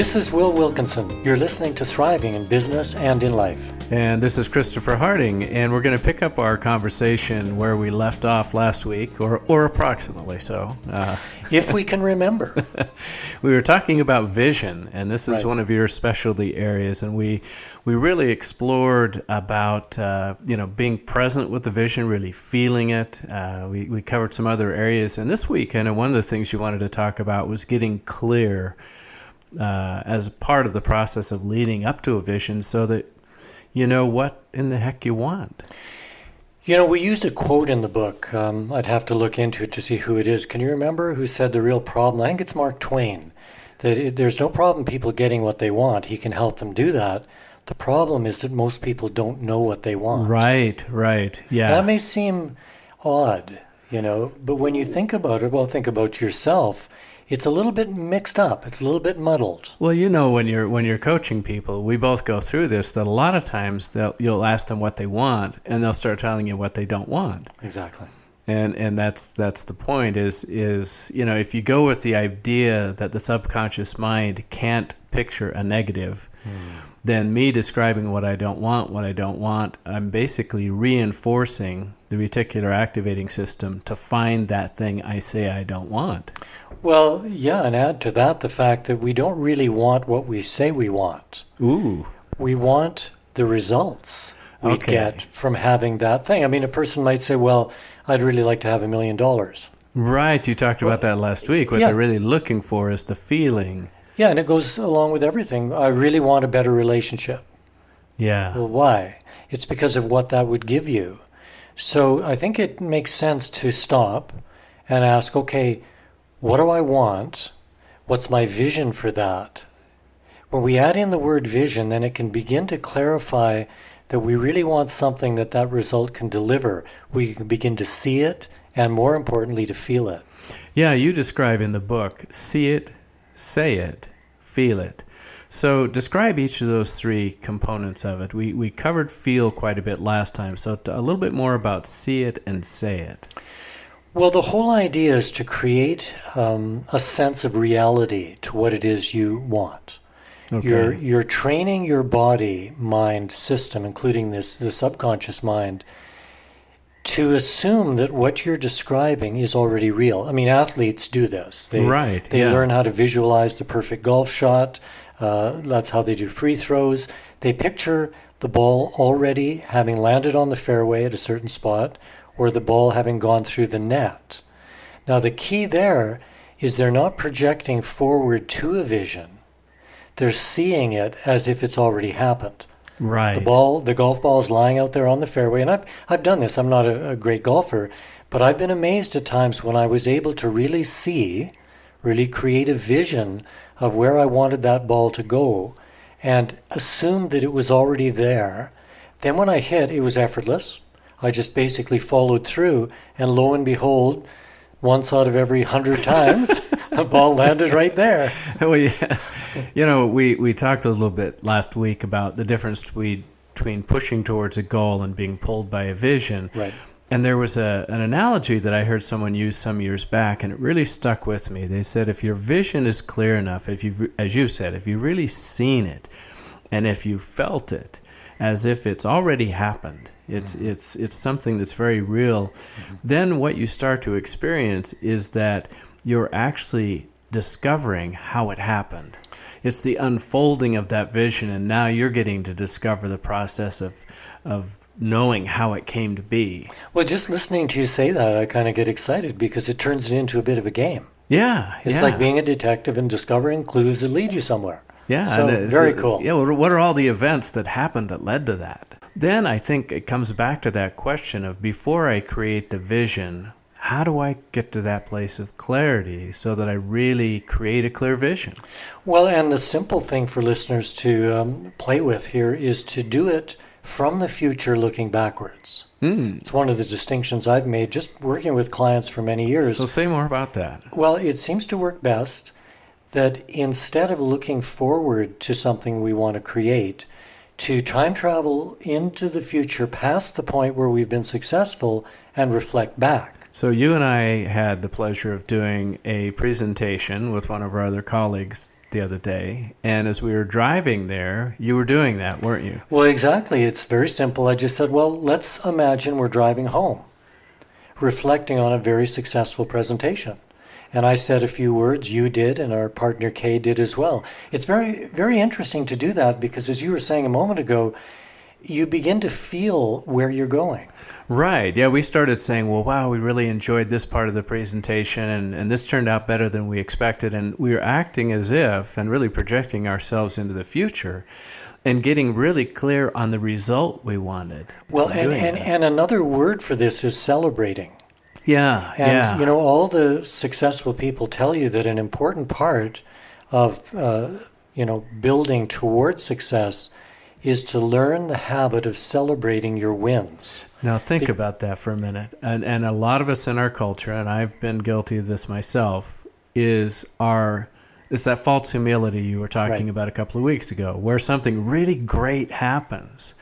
This is Will Wilkinson. You're listening to Thriving in Business and in Life. And this is Christopher Harding, and we're going to pick up our conversation where we left off last week, or approximately so. If we can remember. We were talking about vision, and this is Right. one of your specialty areas, and we really explored about being present with the vision, really feeling it. We covered some other areas, and this week, I know one of the things you wanted to talk about was getting clear as part of the process of leading up to a vision so that you know what in the heck you want. You know, we used a quote in the book. I'd have to look into it to see who it is. Can you remember who said the real problem? I think it's Mark Twain. That there's no problem people getting what they want. He can help them do that. The problem is that most people don't know what they want. Right, yeah. That may seem odd, but when you think about it, think about yourself. It's a little bit mixed up. It's a little bit muddled. Well, when you're coaching people, we both go through this, that a lot of times you'll ask them what they want, and they'll start telling you what they don't want. Exactly. And that's the point is if you go with the idea that the subconscious mind can't picture a negative, then me describing what I don't want, I'm basically reinforcing the reticular activating system to find that thing I say I don't want. Well, yeah, and add to that the fact that we don't really want what we say we want. Ooh. We want the results we get from having that thing. I mean, a person might say, well, I'd really like to have $1 million. Right, you talked about that last week. What they're really looking for is the feeling. Yeah, and it goes along with everything. I really want a better relationship. Yeah. Well, why? It's because of what that would give you. So I think it makes sense to stop and ask, okay, what do I want? What's my vision for that? When we add in the word vision, then it can begin to clarify that we really want something that result can deliver. We can begin to see it, and more importantly, to feel it. Yeah, you describe in the book, see it, say it, feel it. So describe each of those three components of it. We covered feel quite a bit last time, so a little bit more about see it and say it. Well, the whole idea is to create a sense of reality to what it is you want. Okay. You're training your body, mind system, including the subconscious mind, to assume that what you're describing is already real. I mean, athletes do this. They learn how to visualize the perfect golf shot. That's how they do free throws. They picture the ball already having landed on the fairway at a certain spot, or the ball having gone through the net. Now, the key there is they're not projecting forward to a vision. They're seeing it as if it's already happened. Right. The golf ball is lying out there on the fairway, and I've done this. I'm not a great golfer, but I've been amazed at times when I was able to really create a vision of where I wanted that ball to go, and assume that it was already there. Then when I hit, it was effortless. I just basically followed through, and lo and behold, once out of every 100 times, the ball landed right there. Well, yeah. We talked a little bit last week about the difference between pushing towards a goal and being pulled by a vision. Right. And there was an analogy that I heard someone use some years back, and it really stuck with me. They said, if your vision is clear enough, as you said, if you've really seen it, and if you felt it, as if it's already happened, it's something that's very real, then what you start to experience is that you're actually discovering how it happened. It's the unfolding of that vision, and now you're getting to discover the process of knowing how it came to be. Well, just listening to you say that, I kind of get excited because it turns it into a bit of a game. Yeah. It's like being a detective and discovering clues that lead you somewhere. Yeah. So very cool. Yeah. What are all the events that happened that led to that? Then I think it comes back to that question of, before I create the vision, how do I get to that place of clarity so that I really create a clear vision? Well, and the simple thing for listeners to play with here is to do it from the future looking backwards. It's one of the distinctions I've made just working with clients for many years. So say more about that. Well, it seems to work best that instead of looking forward to something we want to create, to time travel into the future past the point where we've been successful and reflect back. So you and I had the pleasure of doing a presentation with one of our other colleagues the other day, and as we were driving there, you were doing that, weren't you? Well, exactly. It's very simple. I just said, well, let's imagine we're driving home, reflecting on a very successful presentation. And I said a few words, you did, and our partner Kay did as well. It's very, very interesting to do that because, as you were saying a moment ago, you begin to feel where you're going. Right. Yeah, we started saying, well, wow, we really enjoyed this part of the presentation, and this turned out better than we expected. And we were acting as if, and really projecting ourselves into the future, and getting really clear on the result we wanted. Well, and another word for this is celebrating. Yeah, And, you know, all the successful people tell you that an important part of, building towards success is to learn the habit of celebrating your wins. Now think about that for a minute. And a lot of us in our culture, and I've been guilty of this myself, is that false humility you were talking about a couple of weeks ago, where something really great happens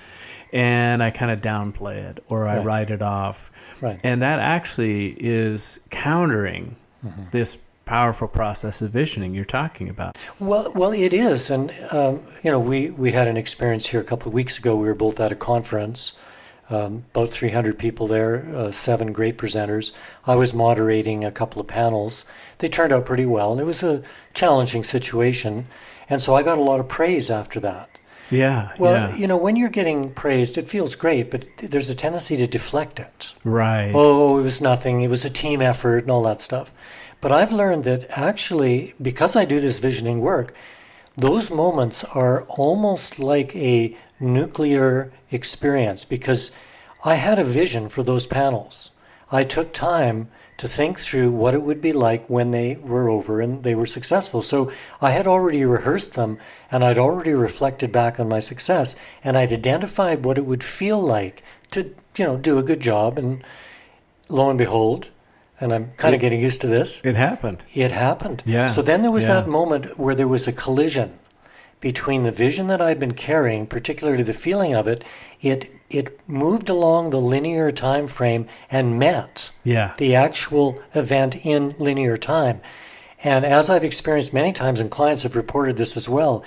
and I kind of downplay it or I write it off. Right. And that actually is countering this powerful process of visioning you're talking about. Well, it is. And, we had an experience here a couple of weeks ago. We were both at a conference, about 300 people there, 7 great presenters. I was moderating a couple of panels. They turned out pretty well, and it was a challenging situation. And so I got a lot of praise after that. Yeah. Well, when you're getting praised, it feels great, but there's a tendency to deflect it. Right. Oh, it was nothing. It was a team effort and all that stuff. But I've learned that actually, because I do this visioning work, those moments are almost like a nuclear experience because I had a vision for those panels. I took time to think through what it would be like when they were over and they were successful. So I had already rehearsed them and I'd already reflected back on my success and I'd identified what it would feel like to, do a good job. And lo and behold, and I'm kind of getting used to this. It happened. It happened. Yeah. So then there was that moment where there was a collision between the vision that I'd been carrying, particularly the feeling of it. It moved along the linear time frame and met the actual event in linear time. And as I've experienced many times, and clients have reported this as well,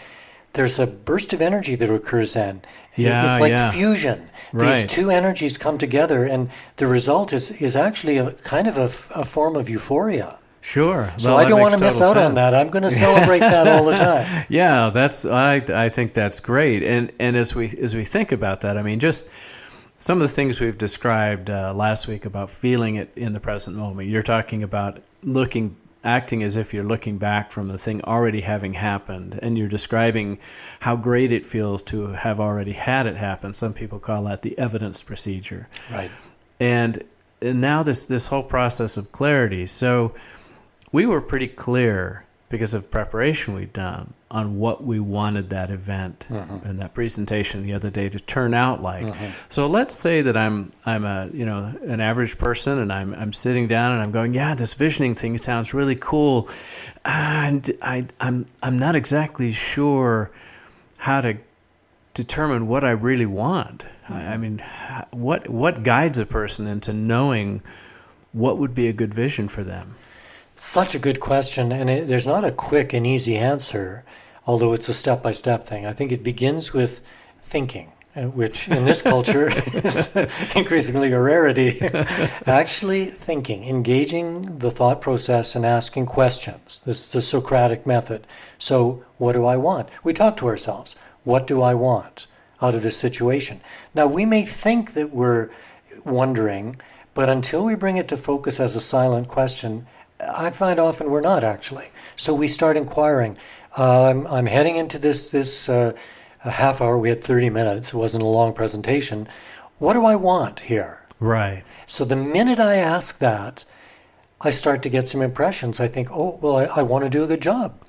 there's a burst of energy that occurs then. It's like fusion. Right. These two energies come together, and the result is actually a kind of a form of euphoria. Sure. So I don't want to miss out on that. I'm going to celebrate that all the time. Yeah, I think that's great. And as we think about that, I mean, just some of the things we've described last week about feeling it in the present moment. You're talking about acting as if you're looking back from the thing already having happened, and you're describing how great it feels to have already had it happen. Some people call that the evidence procedure. Right. And now this whole process of clarity. So we were pretty clear because of preparation we'd done on what we wanted that event and that presentation the other day to turn out like. So let's say that I'm an average person and I'm sitting down and I'm going, this visioning thing sounds really cool, and I'm not exactly sure how to determine what I really want. I mean, what guides a person into knowing what would be a good vision for them? Such a good question, and there's not a quick and easy answer, although it's a step-by-step thing. I think it begins with thinking, which in this culture is increasingly a rarity. Actually thinking, engaging the thought process and asking questions. This is the Socratic method. So what do I want? We talk to ourselves. What do I want out of this situation? Now, we may think that we're wondering, but until we bring it to focus as a silent question, I find often we're not actually. So we start inquiring. I'm heading into this a half hour. We had 30 minutes. It wasn't a long presentation. What do I want here? Right. So the minute I ask that, I start to get some impressions. I think, I want to do a good job.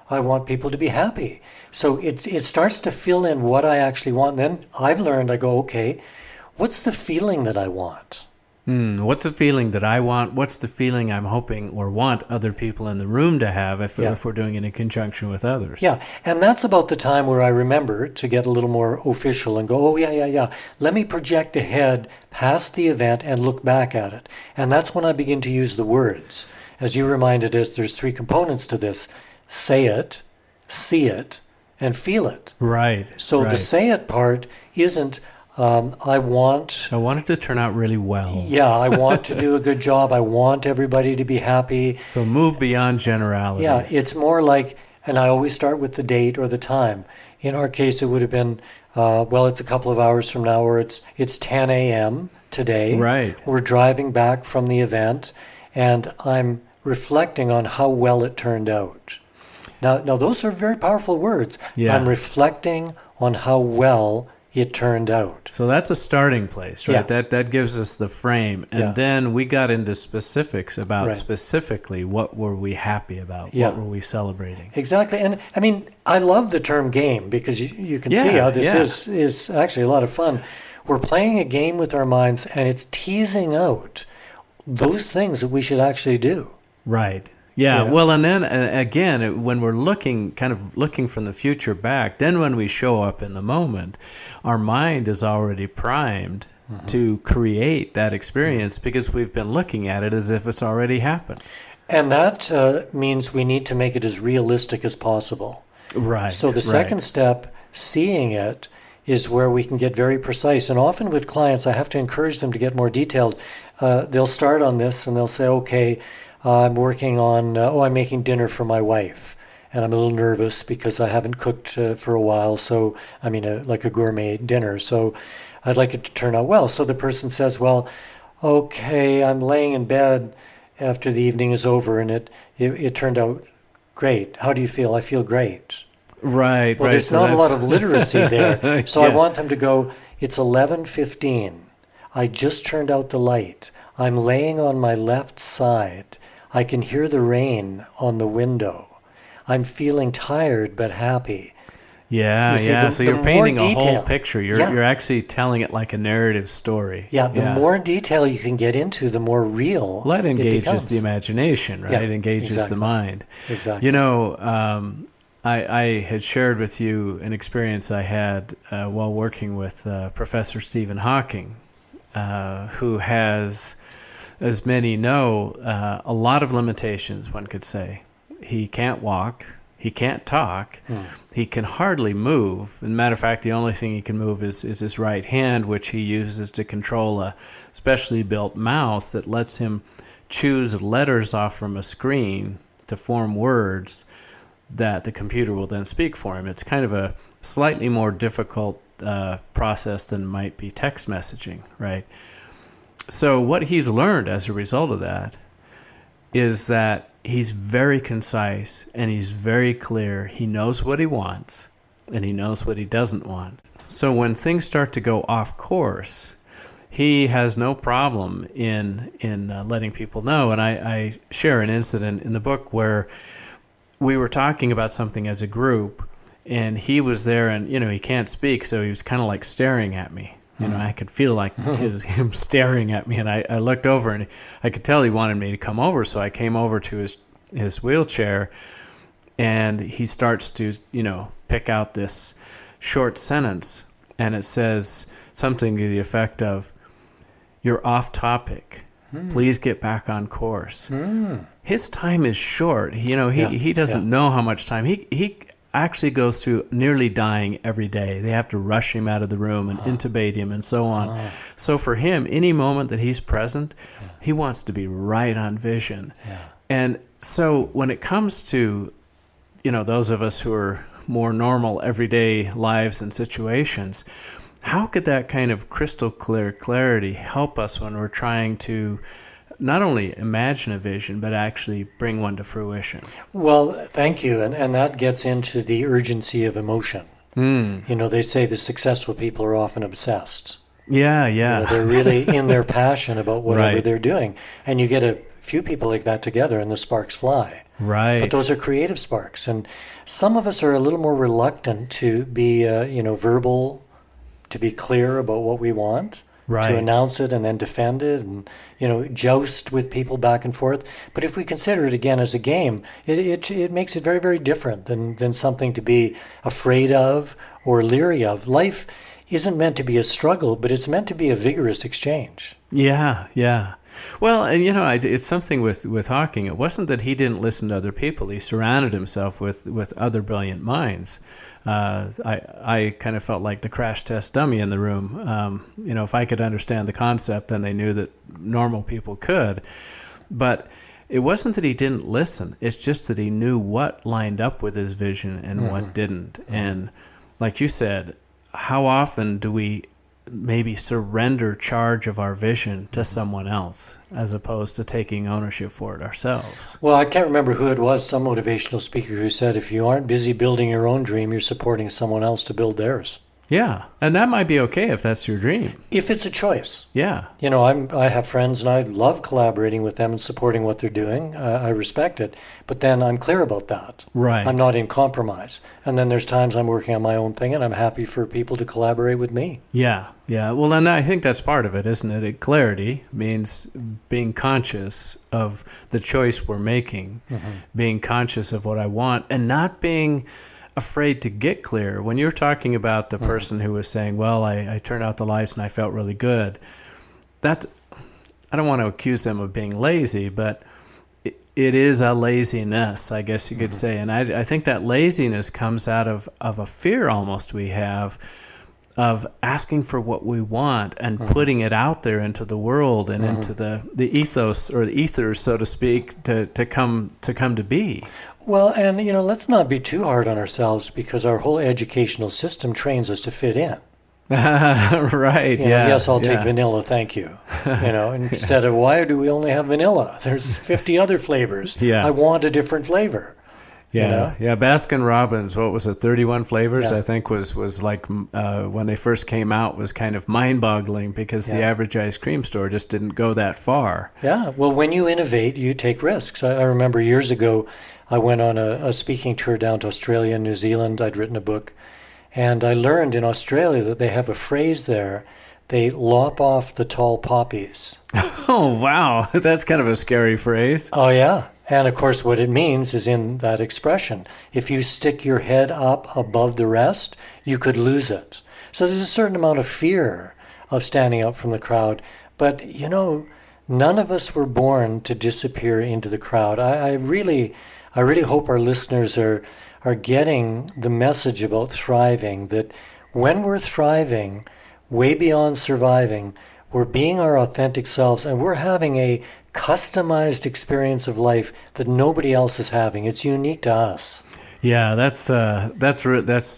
I want people to be happy. So it starts to fill in what I actually want. Then I've learned, I go, okay, what's the feeling that I want? What's the feeling that I want? What's the feeling I'm hoping or want other people in the room to have if we're doing it in conjunction with others? Yeah, and that's about the time where I remember to get a little more official and go, let me project ahead past the event and look back at it. And that's when I begin to use the words. As you reminded us, there's 3 components to this: say it, see it, and feel it. Right. So the say it part isn't, I want it to turn out really well. Yeah, I want to do a good job. I want everybody to be happy. So move beyond generalities. Yeah, it's more like, and I always start with the date or the time. In our case, it would have been, it's a couple of hours from now, or it's 10 a.m. today. Right. We're driving back from the event, and I'm reflecting on how well it turned out. Now those are very powerful words. Yeah. I'm reflecting on how well it turned out. So that's a starting place, right? Yeah. That gives us the frame. And then we got into specifics about specifically what were we happy about? Yeah. What were we celebrating? Exactly. And I mean, I love the term game because you can see how this is actually a lot of fun. We're playing a game with our minds, and it's teasing out those things that we should actually do. Right. Yeah, Yeah. well, and then again, when we're looking from the future back, then when we show up in the moment, our mind is already primed to create that experience because we've been looking at it as if it's already happened. And that means we need to make it as realistic as possible. Right. So the second step, seeing it, is where we can get very precise. And often with clients, I have to encourage them to get more detailed. They'll start on this and they'll say, okay, I'm working on, I'm making dinner for my wife. And I'm a little nervous because I haven't cooked for a while. So, like a gourmet dinner. So I'd like it to turn out well. So the person says, well, okay, I'm laying in bed after the evening is over and it turned out great. How do you feel? I feel great. Right. Well, there's not a lot of literacy there. So Yeah. I want them to go, it's 11:15. I just turned out the light. I'm laying on my left side. I can hear the rain on the window. I'm feeling tired but happy. Yeah, You see, yeah. So the you're painting more a whole detail. picture. Yeah. You're actually telling it like a narrative story. Yeah, the more detail you can get into, the more real Well, that it engages becomes. the imagination, right? Yeah, It engages exactly. the mind. Exactly. You know, I had shared with you an experience I had while working with Professor Stephen Hawking, who has, as many know, a lot of limitations, one could say. He can't walk. He can't talk. He can hardly move. As a matter of fact, the only thing he can move is his right hand, which he uses to control a specially built mouse that lets him choose letters off from a screen to form words that the computer will then speak for him. It's kind of a slightly more difficult process than might be text messaging, right? So what he's learned as a result of that is that he's very concise and he's very clear. He knows what he wants and he knows what he doesn't want. So when things start to go off course, he has no problem in letting people know. And I share an incident in the book where we were talking about something as a group, and he was there, and he can't speak, so he was kind of like staring at me. I could feel like him staring at me, and I looked over, and I could tell he wanted me to come over, so I came over to his wheelchair, and he starts to pick out this short sentence, and it says something to the effect of, "You're off topic. Please get back on course." His time is short. He doesn't know how much time. He actually goes through nearly dying every day. They have to rush him out of the room and intubate him and so on. So for him, any moment that he's present, he wants to be right on vision. And so when it comes to, those of us who are more normal everyday lives and situations, how could that kind of crystal clear clarity help us when we're trying to not only imagine a vision, but actually bring one to fruition? Well, thank you. And that gets into the urgency of emotion. They say the successful people are often obsessed. Yeah. They're really in their passion about whatever Right. they're doing. And you get a few people like that together and the sparks fly. Right. But those are creative sparks. And some of us are a little more reluctant to be, verbal, to be clear about what we want, Right. to announce it and then defend it and, joust with people back and forth. But if we consider it again as a game, it makes it very, very different than something to be afraid of or leery of. Life isn't meant to be a struggle, but it's meant to be a vigorous exchange. Yeah, yeah. Well, and it's something with Hawking. It wasn't that he didn't listen to other people. He surrounded himself with other brilliant minds. I kind of felt like the crash test dummy in the room. If I could understand the concept, then they knew that normal people could. But it wasn't that he didn't listen. It's just that he knew what lined up with his vision and what didn't. And like you said, how often do we maybe surrender charge of our vision to someone else as opposed to taking ownership for it ourselves? Well, I can't remember who it was, some motivational speaker who said, if you aren't busy building your own dream, you're supporting someone else to build theirs. Yeah, and that might be okay if that's your dream. If it's a choice. Yeah. I have friends and I love collaborating with them and supporting what they're doing. I respect it. But then I'm clear about that. Right. I'm not in compromise. And then there's times I'm working on my own thing and I'm happy for people to collaborate with me. Yeah, yeah. Well, and I think that's part of it, isn't it? Clarity means being conscious of the choice we're making, being conscious of what I want, and not being afraid to get clear. When you're talking about the person who was saying, well, I turned out the lights and I felt really good, I don't want to accuse them of being lazy, but it is a laziness, I guess you could say. And I think that laziness comes out of a fear almost we have of asking for what we want and putting it out there into the world and into the ethos or the ethers, so to speak, to come to be. Well, and, let's not be too hard on ourselves because our whole educational system trains us to fit in. Right, yeah. Yes, I'll take vanilla, thank you. Instead of, why do we only have vanilla? There's 50 other flavors. Yeah. I want a different flavor. Yeah, yeah. Baskin Robbins, what was it, 31 flavors, Yeah. I think was like when they first came out was kind of mind-boggling because the average ice cream store just didn't go that far. Yeah, well, when you innovate, you take risks. I remember years ago, I went on a speaking tour down to Australia and New Zealand. I'd written a book, and I learned in Australia that they have a phrase there. They lop off the tall poppies. Oh, wow. That's kind of a scary phrase. Oh, yeah. And of course, what it means is in that expression. If you stick your head up above the rest, you could lose it. So there's a certain amount of fear of standing up from the crowd. But, none of us were born to disappear into the crowd. I really hope our listeners are getting the message about thriving, that when we're thriving, way beyond surviving, we're being our authentic selves and we're having a customized experience of life that nobody else is having. It's unique to us. Yeah, that's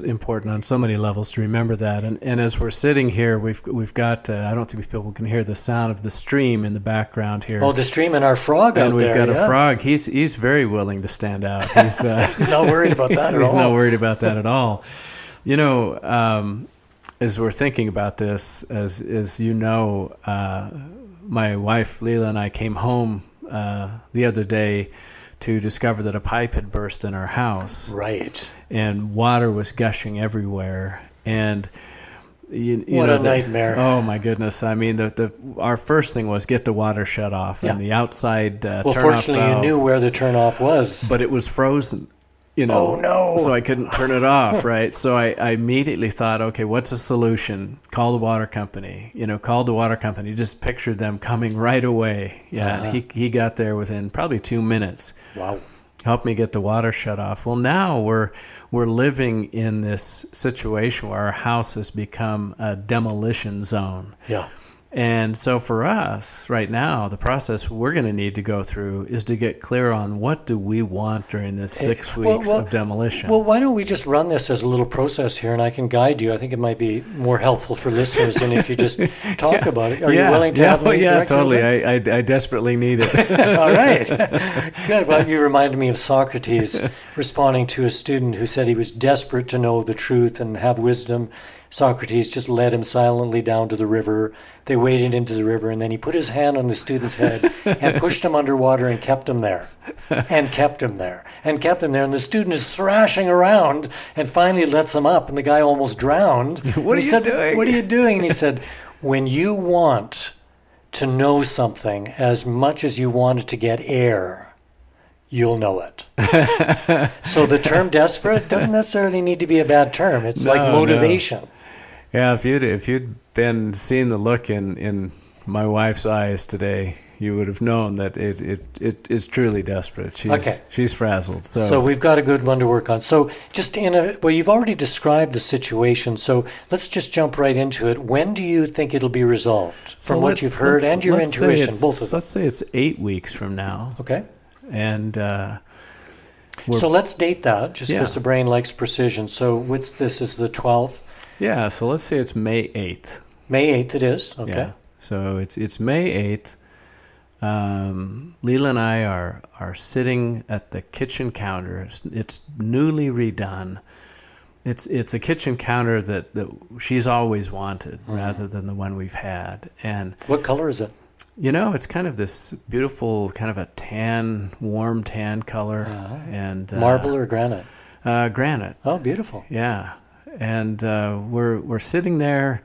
important on so many levels to remember that. And as we're sitting here, we've got I don't think people can hear the sound of the stream in the background here. Oh, the stream and our frog out there. And we've got a frog. He's very willing to stand out. He's he's not worried about that at all. He's not worried about that at all. As we're thinking about this, as my wife Leela and I came home the other day to discover that a pipe had burst in our house. Right. And water was gushing everywhere. And what a nightmare. Oh my goodness. I mean, our first thing was get the water shut off and the outside turn off fortunately valve, you knew where the turn off was. but it was frozen. Oh no. So I couldn't turn it off, right? So I immediately thought, okay, what's the solution? Call the water company. Called the water company. Just pictured them coming right away. Yeah, and he got there within probably 2 minutes. Wow. Helped me get the water shut off. Well, now we're living in this situation where our house has become a demolition zone. Yeah. And so for us right now, the process we're going to need to go through is to get clear on what do we want during this 6 weeks of demolition. Well, why don't we just run this as a little process here and I can guide you. I think it might be more helpful for listeners than if you just talk about it. Are you willing to have me direct totally. I desperately need it. All right. Good. Well, you reminded me of Socrates responding to a student who said he was desperate to know the truth and have wisdom. Socrates just led him silently down to the river. They waded into the river, and then he put his hand on the student's head and pushed him underwater and kept him there, and kept him there, and kept him there. And the student is thrashing around and finally lets him up, and the guy almost drowned. What are you doing? What are you doing? And he said, when you want to know something as much as you want it to get air, you'll know it. So the term desperate doesn't necessarily need to be a bad term. It's like motivation. Yeah, if you'd been seeing the look in my wife's eyes today, you would have known that it is truly desperate. She's frazzled. So we've got a good one to work on. So just you've already described the situation. So let's just jump right into it. When do you think it'll be resolved? From what you've heard and your intuition, both of them. Let's say it's 8 weeks from now. Okay. And so let's date that, just because the brain likes precision. So this is the 12th. Yeah. So let's say it's May 8th. May 8th it is. Okay. Yeah. So it's May 8th. Leela and I are sitting at the kitchen counter. It's newly redone. It's a kitchen counter that she's always wanted, rather than the one we've had. And what color is it? It's kind of this beautiful, kind of a warm tan color. And marble or granite? Granite. Oh, beautiful. Yeah. And we're sitting there.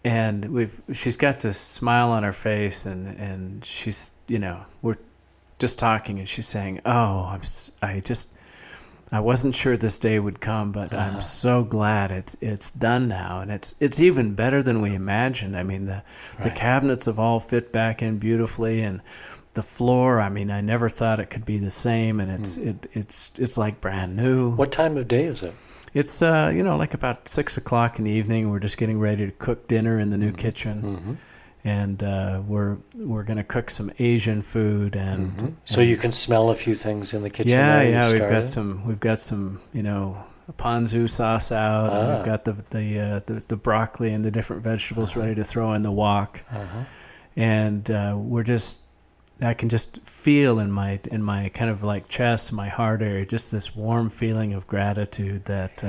And she's got this smile on her face, and she's, we're just talking, and she's saying, "Oh, I wasn't sure this day would come, but I'm so glad it's done now, and it's even better than we imagined. I mean, the cabinets have all fit back in beautifully, and the floor. I mean, I never thought it could be the same, and it's like brand new." What time of day is it? It's like about 6 o'clock in the evening. We're just getting ready to cook dinner in the new kitchen, and we're going to cook some Asian food, and so you can smell a few things in the kitchen. Yeah. We've got some ponzu sauce out, and we've got the broccoli and the different vegetables ready to throw in the wok, and I can just feel in my kind of like chest, my heart area, just this warm feeling of gratitude that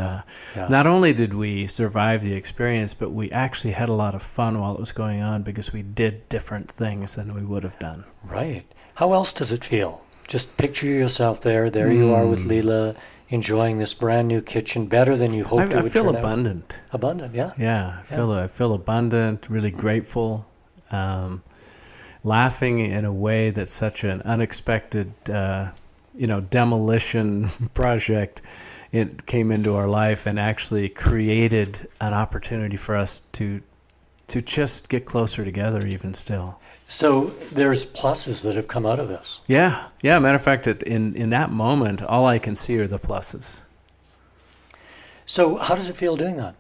not only did we survive the experience, but we actually had a lot of fun while it was going on, because we did different things than we would have done. Right. How else does it feel? Just picture yourself there. There you are with Leela, enjoying this brand new kitchen, better than you hoped it would turn out. I feel abundant. Abundant, yeah. Yeah, I feel abundant, really grateful. Laughing in a way that's such an unexpected, demolition project. It came into our life and actually created an opportunity for us to just get closer together even still. So there's pluses that have come out of this. Yeah. Matter of fact, in that moment, all I can see are the pluses. So how does it feel doing that?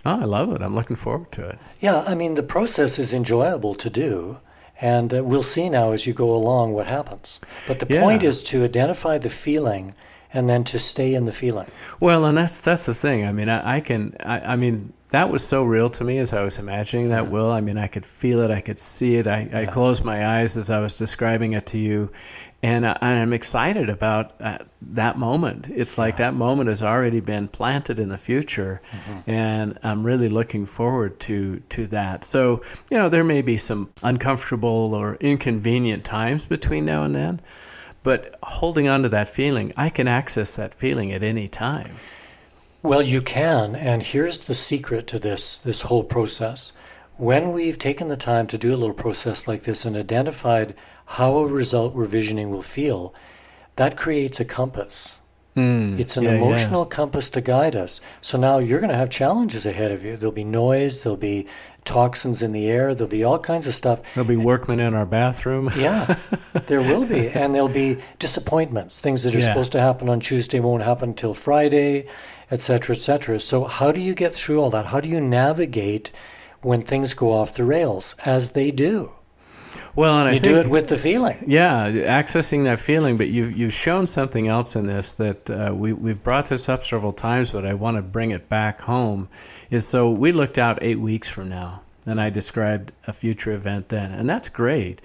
Oh, I love it. I'm looking forward to it. Yeah, I mean, the process is enjoyable to do, and we'll see now as you go along what happens. But the point is to identify the feeling and then to stay in the feeling. Well, and that's the thing. I mean, I mean, that was so real to me as I was imagining that, Will. I mean, I could feel it. I could see it. I closed my eyes as I was describing it to you. And I'm excited about that moment. It's like that moment has already been planted in the future, and I'm really looking forward to that. So, there may be some uncomfortable or inconvenient times between now and then, but holding on to that feeling, I can access that feeling at any time. Well, you can, and here's the secret to this whole process. When we've taken the time to do a little process like this and identified how a result we're visioning will feel, that creates a compass. It's an emotional compass to guide us. So now you're going to have challenges ahead of you. There'll be noise, there'll be toxins in the air, there'll be all kinds of stuff. There'll be workmen in our bathroom. Yeah, there will be. And there'll be disappointments. Things that are supposed to happen on Tuesday won't happen until Friday, et cetera, et cetera. So how do you get through all that? How do you navigate when things go off the rails, as they do? Well, and I think you do it with the feeling. Yeah, accessing that feeling. But you've shown something else in this that we've brought this up several times, but I want to bring it back home. Is so we looked out 8 weeks from now, and I described a future event then, and that's great.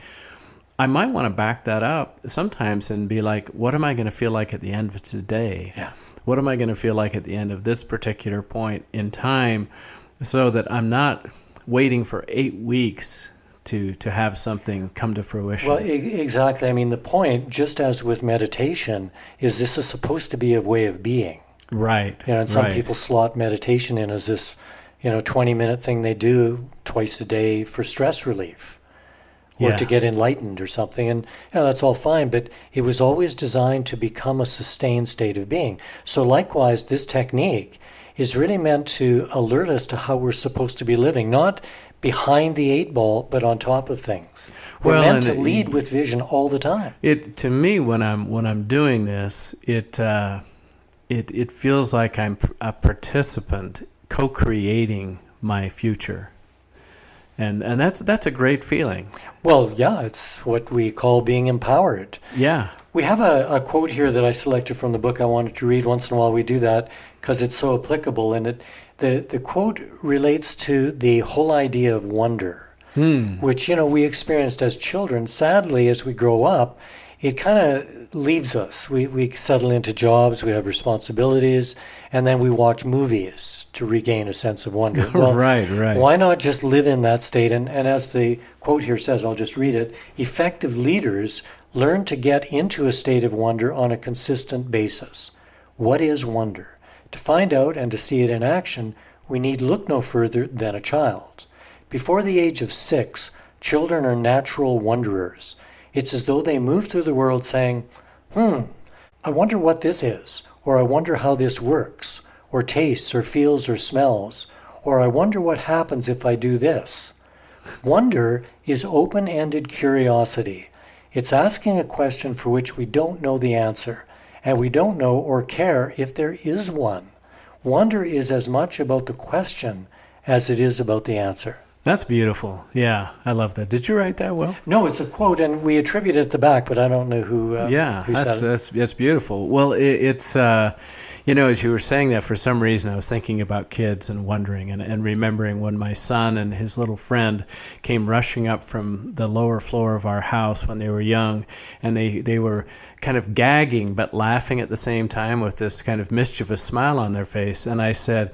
I might want to back that up sometimes and be like, what am I going to feel like at the end of today? Yeah. What am I going to feel like at the end of this particular point in time, so that I'm not waiting for 8 weeks to have something come to fruition. Well, exactly. I mean, the point, just as with meditation, is this is supposed to be a way of being. Right. And some people slot meditation in as this, 20-minute thing they do twice a day for stress relief or to get enlightened or something. And that's all fine, but it was always designed to become a sustained state of being. So likewise, this technique is really meant to alert us to how we're supposed to be living, not behind the 8 ball, but on top of things. We're meant to lead with vision all the time. To me, when I'm doing this, it feels like I'm a participant co-creating my future. And that's a great feeling. Well, yeah, it's what we call being empowered. Yeah. We have a quote here that I selected from the book I wanted to read. Once in a while we do that because it's so applicable. And the quote relates to the whole idea of wonder, which, we experienced as children. Sadly, as we grow up, it kind of leaves us. We settle into jobs, we have responsibilities, and then we watch movies to regain a sense of wonder. Well, right. Why not just live in that state? And as the quote here says, I'll just read it, effective leaders learn to get into a state of wonder on a consistent basis. What is wonder? To find out and to see it in action, we need look no further than a child. Before the age of 6, children are natural wonderers. It's as though they move through the world saying, I wonder what this is, or I wonder how this works, or tastes, or feels, or smells, or I wonder what happens if I do this. Wonder is open-ended curiosity. It's asking a question for which we don't know the answer, and we don't know or care if there is one. Wonder is as much about the question as it is about the answer. That's beautiful. Yeah, I love that. Did you write that, Will? No, it's a quote, and we attribute it at the back, but I don't know who said it. That's beautiful. Well, it's as you were saying that, for some reason I was thinking about kids and wondering and remembering when my son and his little friend came rushing up from the lower floor of our house when they were young, and they were kind of gagging but laughing at the same time with this kind of mischievous smile on their face. And I said,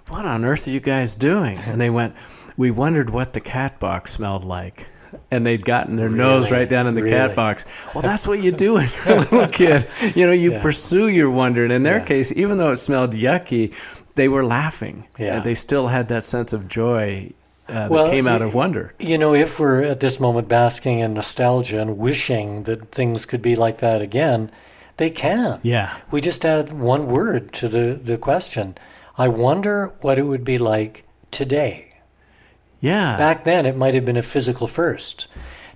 "What on earth are you guys doing?" And they went, "We wondered what the cat box smelled like." And they'd gotten their nose right down in the cat box. Well, that's what you do when you're a little kid. You pursue your wonder. And in their case, even though it smelled yucky, they were laughing. Yeah. And they still had that sense of joy that came out of wonder. If we're at this moment basking in nostalgia and wishing that things could be like that again, they can. Yeah. We just add one word to the question. I wonder what it would be like today. Yeah. Back then, it might have been a physical first.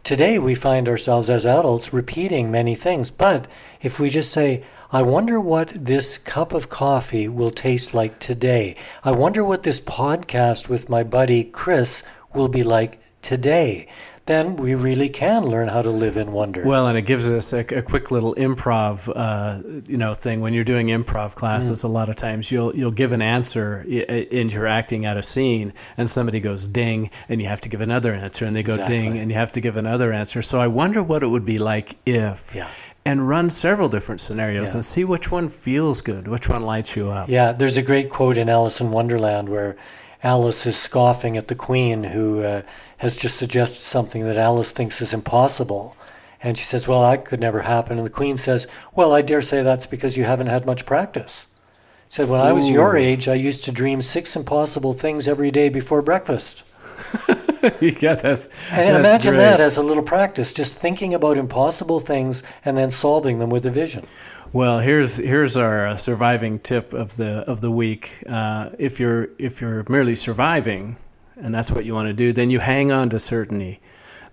Today, we find ourselves as adults repeating many things. But if we just say, I wonder what this cup of coffee will taste like today. I wonder what this podcast with my buddy Chris will be like today. Then we really can learn how to live in wonder. Well, and it gives us a quick little improv, thing. When you're doing improv classes, a lot of times you'll give an answer and you're acting out a scene, and somebody goes ding, and you have to give another answer, and they go ding, and you have to give another answer. So I wonder what it would be like if. Yeah. And run several different scenarios and see which one feels good, which one lights you up. Yeah, there's a great quote in Alice in Wonderland where Alice is scoffing at the Queen, who has just suggested something that Alice thinks is impossible. And she says, well, that could never happen. And the Queen says, well, I dare say that's because you haven't had much practice. She said, when I was your age, I used to dream 6 impossible things every day before breakfast. That's imagine great. that as a little practice, just thinking about impossible things and then solving them with a vision. Well, here's our surviving tip of the week. If you're merely surviving, and that's what you want to do, then you hang on to certainty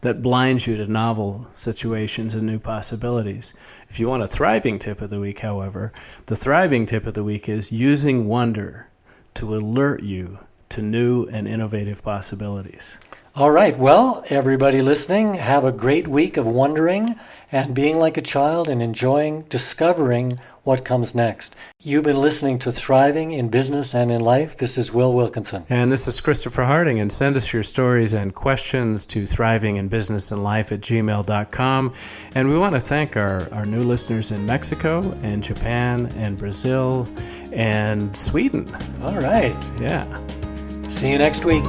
that blinds you to novel situations and new possibilities. If you want a thriving tip of the week, however, the thriving tip of the week is using wonder to alert you to new and innovative possibilities. All right. Well, everybody listening, have a great week of wondering and being like a child and enjoying discovering what comes next. You've been listening to Thriving in Business and in Life. This is Will Wilkinson. And this is Christopher Harding. And send us your stories and questions to thrivinginbusinessandlife@gmail.com. And we want to thank our new listeners in Mexico and Japan and Brazil and Sweden. All right. Yeah. See you next week.